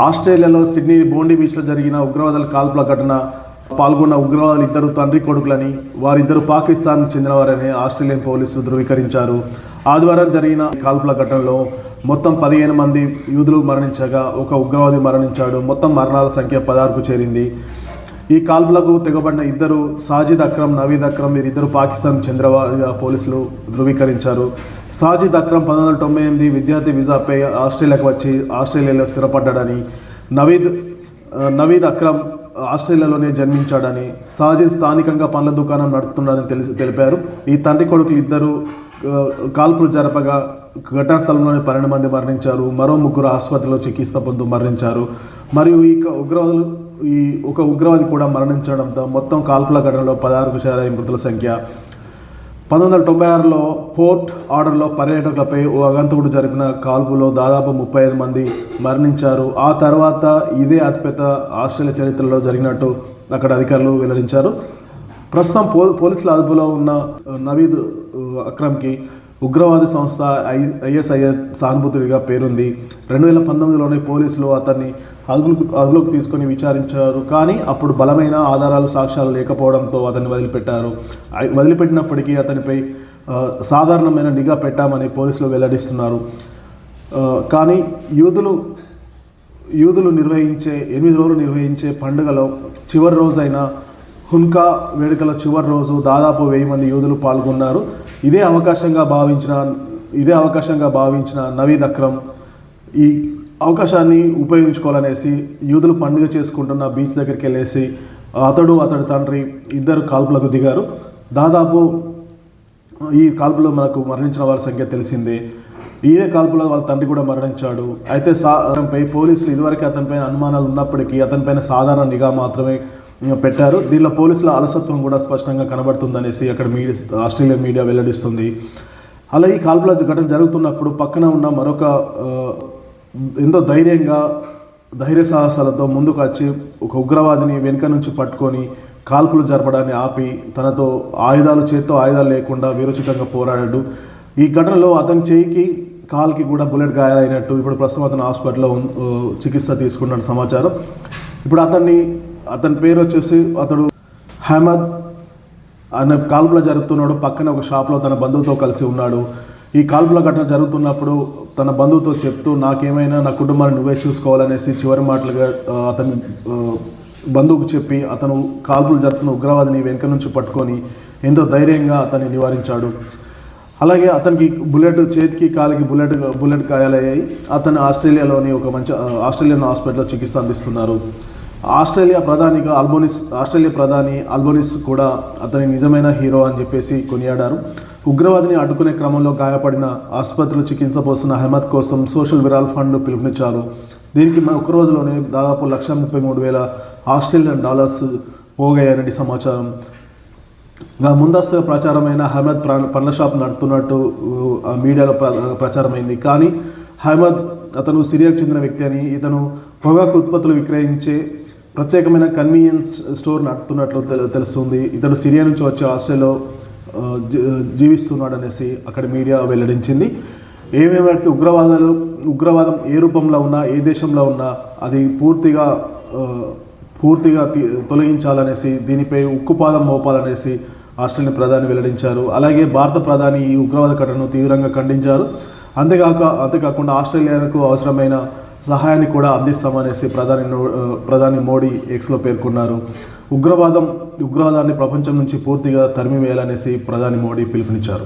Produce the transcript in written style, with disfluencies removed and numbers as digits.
ఆస్ట్రేలియాలో సిడ్నీ బోండీ బీచ్లో జరిగిన ఉగ్రవాదుల కాల్పుల ఘటన పాల్గొన్న ఉగ్రవాదులు ఇద్దరు తండ్రి కొడుకులని, వారిద్దరు పాకిస్తాన్కు చెందినవారని ఆస్ట్రేలియన్ పోలీసులు ధృవీకరించారు. ఆదివారం జరిగిన కాల్పుల ఘటనలో మొత్తం 15 మంది యూదులు మరణించగా ఒక ఉగ్రవాది మరణించాడు. మొత్తం మరణాల సంఖ్య 16కు చేరింది. ఈ కాల్పులకు తెగబడిన ఇద్దరు సాజిద్ అక్రమ్, నవీద్ అక్రమ్ వీరిద్దరు పాకిస్తాన్ చెందినవారిగా పోలీసులు ధృవీకరించారు. సాజిద్ అక్రమ్ 1998 విద్యార్థి వీసాపై ఆస్ట్రేలియాకు వచ్చి ఆస్ట్రేలియాలో స్థిరపడ్డాడని, నవీద్ అక్రమ్ ఆస్ట్రేలియాలోనే జన్మించాడని, సాజిద్ స్థానికంగా పండ్ల దుకాణం నడుపుతున్నాడని తెలిపారు. ఈ తండ్రి కొడుకులు ఇద్దరు కాల్పులు జరపగా ఘటనా స్థలంలోని 12 మంది మరణించారు. మరో 3 ఆసుపత్రిలో చికిత్స పొందుతూ మరణించారు. మరియు ఒక ఉగ్రవాది కూడా మరణించడంతో మొత్తం కాల్పుల ఘటనలో 16కు చేరాయి మృతుల సంఖ్య. 1996లో పోర్ట్ ఆర్డర్లో పర్యాటకులపై ఓ అగంతకుడు జరిపిన కాల్పులో దాదాపు 35 మంది మరణించారు. ఆ తర్వాత ఇదే అతిపెద్ద ఆస్ట్రేలియా చరిత్రలో జరిగినట్టు అక్కడ అధికారులు వెల్లడించారు. ప్రస్తుతం పోలీసుల అదుపులో ఉన్న నవీద్ అక్రమ్కి ఉగ్రవాది సంస్థ ISIS సానుభూతుడిగా పేరుంది. 2019లోనే పోలీసులు అతన్ని అదుపులోకి తీసుకొని విచారించారు. కానీ అప్పుడు బలమైన ఆధారాలు, సాక్ష్యాలు లేకపోవడంతో అతన్ని వదిలిపెట్టినప్పటికీ అతనిపై సాధారణమైన నిఘా పెట్టామని పోలీసులు వెల్లడిస్తున్నారు. కానీ యూదులు నిర్వహించే 8 రోజులు నిర్వహించే పండుగలో చివరి రోజైన హున్కా వేడుకల చివరి రోజు దాదాపు 1000 మంది యూదులు పాల్గొన్నారు. ఇదే అవకాశంగా భావించిన నవీద్ అక్రమ్ ఈ అవకాశాన్ని ఉపయోగించుకోవాలనేసి యూదులు పండుగ చేసుకుంటున్న బీచ్ దగ్గరికి వెళ్ళేసి అతడి తండ్రి ఇద్దరు కాల్పులకు దిగారు. దాదాపు ఈ కాల్పులో మనకు మరణించిన వారి సంఖ్య తెలిసిందే. ఇదే కాల్పులో వాళ్ళ తండ్రి కూడా మరణించాడు. అయితే అతనిపై పోలీసులు ఇదివరకు అతనిపైన అనుమానాలు ఉన్నప్పటికీ అతనిపైన సాధారణ నిఘా మాత్రమే పెట్టారు. దీనిలో పోలీసుల అలసత్వం కూడా స్పష్టంగా కనబడుతుందనేసి అక్కడ ఆస్ట్రేలియన్ మీడియా వెల్లడిస్తుంది. అలా ఈ కాల్పుల ఘటన జరుగుతున్నప్పుడు పక్కన ఉన్న మరొక ఎంతో ధైర్య సాహసాలతో ముందుకు వచ్చి ఒక ఉగ్రవాదిని వెనుక నుంచి పట్టుకొని కాల్పులు జరపడాన్ని ఆపి తనతో చేతితో ఆయుధాలు లేకుండా వీరోచితంగా పోరాడాడు. ఈ ఘటనలో అతని కాల్కి కూడా బుల్లెట్ గాయాలైనట్టు ఇప్పుడు ప్రస్తుతం అతను హాస్పిటల్లో చికిత్స తీసుకున్నట్టు సమాచారం. ఇప్పుడు అతని పేరు వచ్చేసి అతడు అహ్మద్ అనే కాల్పుల జరుగుతున్నాడు. పక్కన ఒక షాప్లో తన బంధువుతో కలిసి ఉన్నాడు. ఈ కాల్పుల ఘటన జరుగుతున్నప్పుడు తన బంధువుతో చెప్తూ నాకేమైనా నా కుటుంబాన్ని నువ్వే చూసుకోవాలనేసి చివరి మాటలుగా అతని బంధువుకు చెప్పి అతను కాల్పులు జరుపుతున్న ఉగ్రవాదిని వెనుక నుంచి పట్టుకొని ఎంతో ధైర్యంగా అతన్ని నివారించాడు. అలాగే అతనికి చేతికి కాలికి బుల్లెట్ గాయాలయ్యాయి. అతను ఆస్ట్రేలియాలోని ఒక మంచి ఆస్ట్రేలియన్ హాస్పిటల్లో చికిత్స అందిస్తున్నారు. ఆస్ట్రేలియా ప్రధాని అల్బోనిస్ కూడా అతని నిజమైన హీరో అని చెప్పేసి కొనియాడారు. ఉగ్రవాదిని అడ్డుకునే క్రమంలో గాయపడిన ఆసుపత్రిలో చికిత్స పోస్తున్న అహ్మద్ కోసం సోషల్ విరాల్ ఫండ్ పిలుపునిచ్చారు. దీనికి ఒక రోజులోనే దాదాపు $133,000 ఆస్ట్రేలియన్ డాలర్స్ పోగయ్యారని సమాచారం. ముందస్తుగా ప్రచారమైన అహ్మద్ పండ్ల షాప్ నడుపుతున్నట్టు మీడియాలో ప్రచారమైంది. కానీ అహ్మద్ అతను సిరియాకు చెందిన వ్యక్తి అని, ఇతను పొగాకు ఉత్పత్తులు విక్రయించే ప్రత్యేకమైన కన్వీనియన్స్ స్టోర్ నడుపుతున్నట్లు తెలుస్తుంది. ఇతడు సిరియా నుంచి వచ్చి ఆస్ట్రేలియాలో జీవిస్తున్నాడు అనేసి అక్కడ మీడియా వెల్లడించింది. ఏమేమంటే ఉగ్రవాదం ఏ రూపంలో ఉన్నా, ఏ దేశంలో ఉన్నా అది పూర్తిగా తొలగించాలనేసి, దీనిపై ఉక్కుపాదం మోపాలనేసి ఆస్ట్రేలియా ప్రధాని వెల్లడించారు. అలాగే భారత ప్రధాని ఈ ఉగ్రవాద ఘటనను తీవ్రంగా ఖండించారు. అంతేకాకుండా ఆస్ట్రేలియాకు అవసరమైన సహాయాన్ని కూడా అందిస్తామనేసి ప్రధాని మోడీ ఎక్స్లో పేర్కొన్నారు. ఉగ్రవాదాన్ని ప్రపంచం నుంచి పూర్తిగా తరిమివేయాలనేసి ప్రధాని మోడీ పిలుపునిచ్చారు.